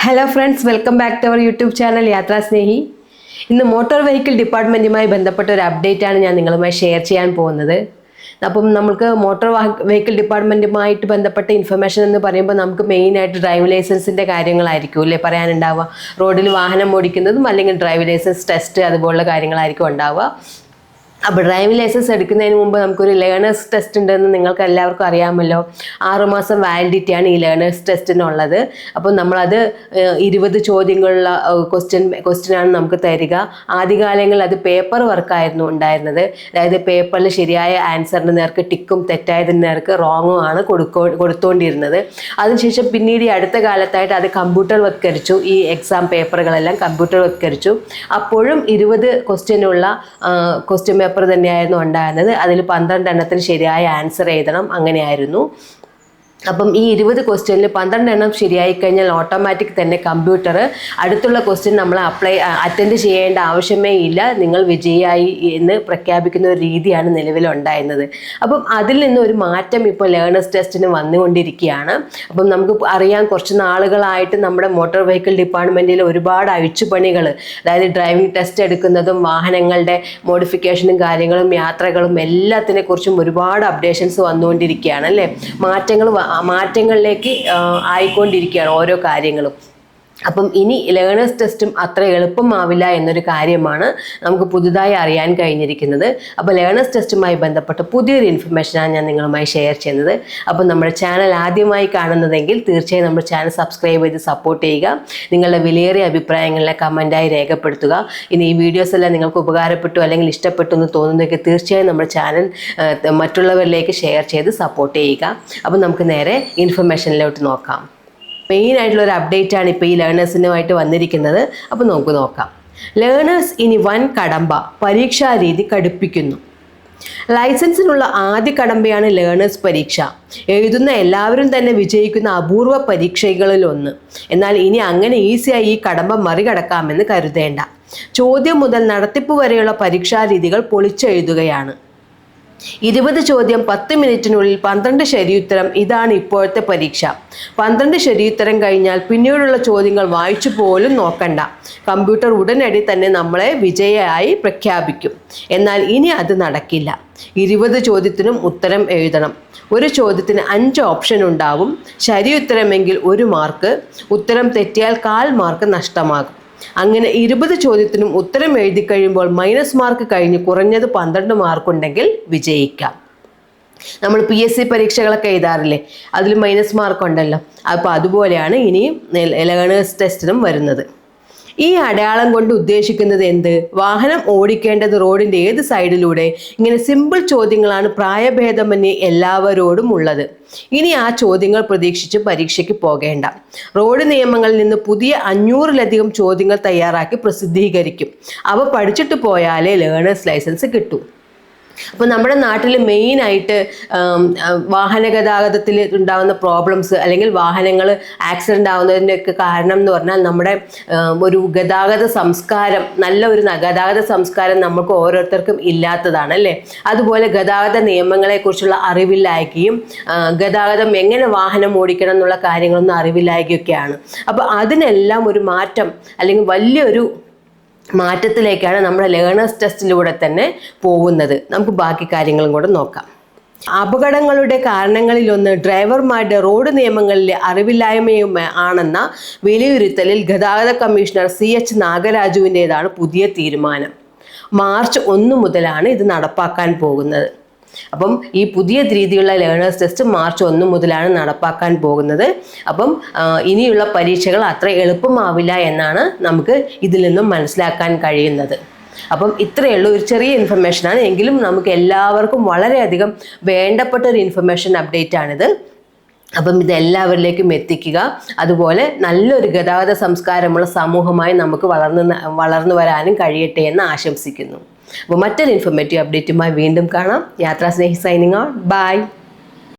Hello friends, welcome back to our YouTube channel Yatra Snehi. ഇന്ന് motor vehicle ഡിപ്പാർട്ട്മെൻറ്റുമായി ബന്ധപ്പെട്ട ഒരു അപ്ഡേറ്റാണ് ഞാൻ നിങ്ങളുമായി ഷെയർ ചെയ്യാൻ പോകുന്നത്. അപ്പം നമുക്ക് മോട്ടോർ വെഹിക്കിൾ ഡിപ്പാർട്ട്മെൻറ്റുമായിട്ട് ബന്ധപ്പെട്ട ഇൻഫർമേഷൻ എന്ന് പറയുമ്പോൾ നമുക്ക് മെയിനായിട്ട് ഡ്രൈവ് ലൈസൻസിൻ്റെ കാര്യങ്ങളായിരിക്കും അല്ലേ പറയാനുണ്ടാവുക. റോഡിൽ വാഹനം ഓടിക്കുന്നതും അല്ലെങ്കിൽ ഡ്രൈവ് ലൈസൻസ് ടെസ്റ്റ് അതുപോലുള്ള കാര്യങ്ങളായിരിക്കും ഉണ്ടാവുക. അപ്പോൾ ഡ്രൈവിംഗ് ലൈസൻസ് എടുക്കുന്നതിന് മുമ്പ് നമുക്കൊരു ലേണേഴ്സ് ടെസ്റ്റ് ഉണ്ടെന്ന് നിങ്ങൾക്ക് എല്ലാവർക്കും അറിയാമല്ലോ. 6 മാസം വാലിഡിറ്റിയാണ് ഈ ലേണേഴ്സ് ടെസ്റ്റിനുള്ളത്. അപ്പോൾ നമ്മളത് 20 ചോദ്യങ്ങളുള്ള ക്വസ്റ്റ്യനാണ് നമുക്ക് തരിക. ആദ്യകാലങ്ങളിൽ അത് പേപ്പർ വർക്കായിരുന്നു ഉണ്ടായിരുന്നത്. അതായത് പേപ്പറിൽ ശരിയായ ആൻസറിന് നേർക്ക് ടിക്കും തെറ്റായതിന് നേർക്ക് റോങ്ങും ആണ് കൊടുത്തുകൊണ്ടിരുന്നത്. അതിനുശേഷം പിന്നീട് ഈ അടുത്ത കാലത്തായിട്ട് അത് കമ്പ്യൂട്ടർവത്കരിച്ചു. ഈ എക്സാം പേപ്പറുകളെല്ലാം കമ്പ്യൂട്ടർവത്കരിച്ചു. അപ്പോഴും 20 ക്വസ്റ്റ്യനുള്ള ക്വസ്റ്റ്യൻ പേപ്പർ തന്നെയായിരുന്നു ഉണ്ടായിരുന്നത്. അതിൽ 12 എണ്ണത്തിന് ശരിയായ ആൻസർ എഴുതണം, അങ്ങനെയായിരുന്നു. അപ്പം ഈ 20 ക്വസ്റ്റ്യനിൽ 12 എണ്ണം ശരിയായി കഴിഞ്ഞാൽ ഓട്ടോമാറ്റിക് തന്നെ കമ്പ്യൂട്ടർ അടുത്തുള്ള ക്വസ്റ്റ്യൻ നമ്മൾ അറ്റൻഡ് ചെയ്യേണ്ട ആവശ്യമേ ഇല്ല, നിങ്ങൾ വിജയിയായി എന്ന് പ്രഖ്യാപിക്കുന്ന ഒരു രീതിയാണ് നിലവിലുണ്ടായിരുന്നത്. അപ്പം അതിൽ നിന്ന് ഒരു മാറ്റം ഇപ്പോൾ ലേണേഴ്സ് ടെസ്റ്റിന് വന്നുകൊണ്ടിരിക്കുകയാണ്. അപ്പം നമുക്ക് അറിയാം, കുറച്ച് നാളുകളായിട്ട് നമ്മുടെ മോട്ടോർ വെഹിക്കിൾ ഡിപ്പാർട്ട്മെൻറ്റിൽ ഒരുപാട് അഴിച്ചുപണികൾ, അതായത് ഡ്രൈവിംഗ് ടെസ്റ്റ് എടുക്കുന്നതും വാഹനങ്ങളുടെ മോഡിഫിക്കേഷനും കാര്യങ്ങളും യാത്രകളും എല്ലാത്തിനെക്കുറിച്ചും ഒരുപാട് അപ്ഡേഷൻസ് വന്നുകൊണ്ടിരിക്കുകയാണ് അല്ലേ. മാറ്റങ്ങളിലേക്ക് ആയിക്കൊണ്ടിരിക്കുകയാണ് ഓരോ കാര്യങ്ങളും. അപ്പം ഇനി ലേണേഴ്സ് ടെസ്റ്റും അത്ര എളുപ്പമാവില്ല എന്നൊരു കാര്യമാണ് നമുക്ക് പുതുതായി അറിയാൻ കഴിഞ്ഞിരിക്കുന്നത്. അപ്പോൾ ലേണേഴ്സ് ടെസ്റ്റുമായി ബന്ധപ്പെട്ട് പുതിയൊരു ഇൻഫർമേഷനാണ് ഞാൻ നിങ്ങളുമായി ഷെയർ ചെയ്യുന്നത്. അപ്പോൾ നമ്മുടെ ചാനൽ ആദ്യമായി കാണുന്നതെങ്കിൽ തീർച്ചയായും നമ്മുടെ ചാനൽ സബ്സ്ക്രൈബ് ചെയ്ത് സപ്പോർട്ട് ചെയ്യുക. നിങ്ങളുടെ വിലയേറിയ അഭിപ്രായങ്ങളെ കമൻറ്റായി രേഖപ്പെടുത്തുക. ഇനി ഈ വീഡിയോസ് എല്ലാം നിങ്ങൾക്ക് ഉപകാരപ്പെട്ടു അല്ലെങ്കിൽ ഇഷ്ടപ്പെട്ടു എന്ന് തോന്നുന്നെങ്കിൽ തീർച്ചയായും നമ്മുടെ ചാനൽ മറ്റുള്ളവരിലേക്ക് ഷെയർ ചെയ്ത് സപ്പോർട്ട് ചെയ്യുക. അപ്പോൾ നമുക്ക് നേരെ ഇൻഫർമേഷനിലോട്ട് നോക്കാം. മെയിനായിട്ടുള്ളൊരു അപ്ഡേറ്റാണ് ഇപ്പോൾ ഈ ലേണേഴ്സിനുമായിട്ട് വന്നിരിക്കുന്നത്. അപ്പോൾ നമുക്ക് നോക്കാം. ലേണേഴ്സ് ഇനി വൻ കടമ്പ, പരീക്ഷാ രീതി കടുപ്പിക്കുന്നു. ലൈസൻസിനുള്ള ആദ്യ കടമ്പയാണ് ലേണേഴ്സ് പരീക്ഷ. എഴുതുന്ന എല്ലാവരും തന്നെ വിജയിക്കുന്ന അപൂർവ പരീക്ഷകളിലൊന്ന്. എന്നാൽ ഇനി അങ്ങനെ ഈസിയായി ഈ കടമ്പ മറികടക്കാമെന്ന് കരുതേണ്ട. ചോദ്യം മുതൽ നടത്തിപ്പ് വരെയുള്ള പരീക്ഷാ രീതികൾ പൊളിച്ചെഴുതുകയാണ്. 20 ചോദ്യം 10 മിനിറ്റിനുള്ളിൽ 12 ശരിയുത്തരം. ഇതാണ് ഇപ്പോഴത്തെ പരീക്ഷ. 12 ശരിയുത്തരം കഴിഞ്ഞാൽ പിന്നീടുള്ള ചോദ്യങ്ങൾ വായിച്ചു പോലും നോക്കണ്ട. കമ്പ്യൂട്ടർ ഉടനടി തന്നെ നമ്മളെ വിജയിയായി പ്രഖ്യാപിക്കും. എന്നാൽ ഇനി അത് നടക്കില്ല. 20 ചോദ്യത്തിനും ഉത്തരം എഴുതണം. ഒരു ചോദ്യത്തിന് 5 ഓപ്ഷൻ ഉണ്ടാവും. ശരിയുത്തരമെങ്കിൽ 1 മാർക്ക്, ഉത്തരം തെറ്റിയാൽ 1/4 മാർക്ക് നഷ്ടമാകും. അങ്ങനെ 20 ചോദ്യത്തിനും ഉത്തരം എഴുതി കഴിയുമ്പോൾ മൈനസ് മാർക്ക് കഴിഞ്ഞ് കുറഞ്ഞത് 12 മാർക്കുണ്ടെങ്കിൽ വിജയിക്കാം. നമ്മൾ PSC പരീക്ഷകളൊക്കെ എഴുതാറില്ലേ, അതിൽ മൈനസ് മാർക്ക് ഉണ്ടല്ലോ. അപ്പോൾ അതുപോലെയാണ് ഇനിയും ലേണേഴ്സ് ടെസ്റ്റിനും വരുന്നത്. ഈ അടയാളം കൊണ്ട് ഉദ്ദേശിക്കുന്നത് എന്ത്? വാഹനം ഓടിക്കേണ്ടത് റോഡിൻ്റെ ഏത് സൈഡിലൂടെ? ഇങ്ങനെ സിമ്പിൾ ചോദ്യങ്ങളാണ് പ്രായഭേദമന്യേ എല്ലാവരോടും ഉള്ളത്. ഇനി ആ ചോദ്യങ്ങൾ പ്രതീക്ഷിച്ച് പരീക്ഷയ്ക്ക് പോകേണ്ട. റോഡ് നിയമങ്ങളിൽ നിന്ന് പുതിയ 500-ലധികം ചോദ്യങ്ങൾ തയ്യാറാക്കി പ്രസിദ്ധീകരിക്കും. അവ പഠിച്ചിട്ട് പോയാലേ ലേണേഴ്സ് ലൈസൻസ് കിട്ടൂ. അപ്പോൾ നമ്മുടെ നാട്ടിൽ മെയിനായിട്ട് വാഹന ഗതാഗതത്തിൽ ഉണ്ടാകുന്ന പ്രോബ്ലംസ് അല്ലെങ്കിൽ വാഹനങ്ങൾ ആക്സിഡൻ്റ് ആവുന്നതിൻ്റെയൊക്കെ കാരണം എന്ന് പറഞ്ഞാൽ നമ്മുടെ ഒരു ഗതാഗത സംസ്കാരം, നല്ല ഒരു ഗതാഗത സംസ്കാരം നമുക്ക് ഓരോരുത്തർക്കും ഇല്ലാത്തതാണ് അല്ലേ. അതുപോലെ ഗതാഗത നിയമങ്ങളെക്കുറിച്ചുള്ള അറിവില്ലായ്കയും ഗതാഗതം എങ്ങനെ വാഹനം ഓടിക്കണം എന്നുള്ള കാര്യങ്ങളൊന്നും അറിവില്ലായ്കയൊക്കെയാണ്. അപ്പോൾ അതിനെല്ലാം ഒരു മാറ്റം അല്ലെങ്കിൽ വലിയൊരു മാറ്റത്തിലേക്കാണ് നമ്മുടെ ലേണേഴ്സ് ടെസ്റ്റിലൂടെ തന്നെ പോകുന്നത്. നമുക്ക് ബാക്കി കാര്യങ്ങളും കൂടെ നോക്കാം. അപകടങ്ങളുടെ കാരണങ്ങളിലൊന്ന് ഡ്രൈവർമാരുടെ റോഡ് നിയമങ്ങളിലെ അറിവില്ലായ്മയും ആണെന്ന വിലയിരുത്തലിൽ ഗതാഗത കമ്മീഷണർ CH നാഗരാജുവിൻ്റേതാണ് പുതിയ തീരുമാനം. മാർച്ച് 1 മുതലാണ് ഇത് നടപ്പാക്കാൻ പോകുന്നത്. അപ്പം ഈ പുതിയ രീതിയിലുള്ള ലേണേഴ്സ് ടെസ്റ്റ് മാർച്ച് 1 മുതലാണ് നടപ്പാക്കാൻ പോകുന്നത്. അപ്പം ഇനിയുള്ള പരീക്ഷകൾ അത്ര എളുപ്പമാവില്ല എന്നാണ് നമുക്ക് ഇതിൽ നിന്നും മനസ്സിലാക്കാൻ കഴിയുന്നത്. അപ്പം ഇത്രയേ ഉള്ളൂ, ഒരു ചെറിയ ഇൻഫർമേഷനാണ്, എങ്കിലും നമുക്ക് എല്ലാവർക്കും വളരെയധികം വേണ്ടപ്പെട്ട ഒരു ഇൻഫർമേഷൻ അപ്ഡേറ്റ് ആണിത്. അപ്പം ഇത് എല്ലാവരിലേക്കും എത്തിക്കുക. അതുപോലെ നല്ലൊരു ഗതാഗത സംസ്കാരമുള്ള സമൂഹമായി നമുക്ക് വളർന്നു വരാനും കഴിയട്ടെ എന്ന് ആശംസിക്കുന്നു. അപ്പോൾ മറ്റൊരു ഇൻഫോർമേറ്റീവ് അപ്ഡേറ്റുമായി വീണ്ടും കാണാം. യാത്രാ സ്നേഹി സൈനിങ് ഔട്ട്. ബൈ.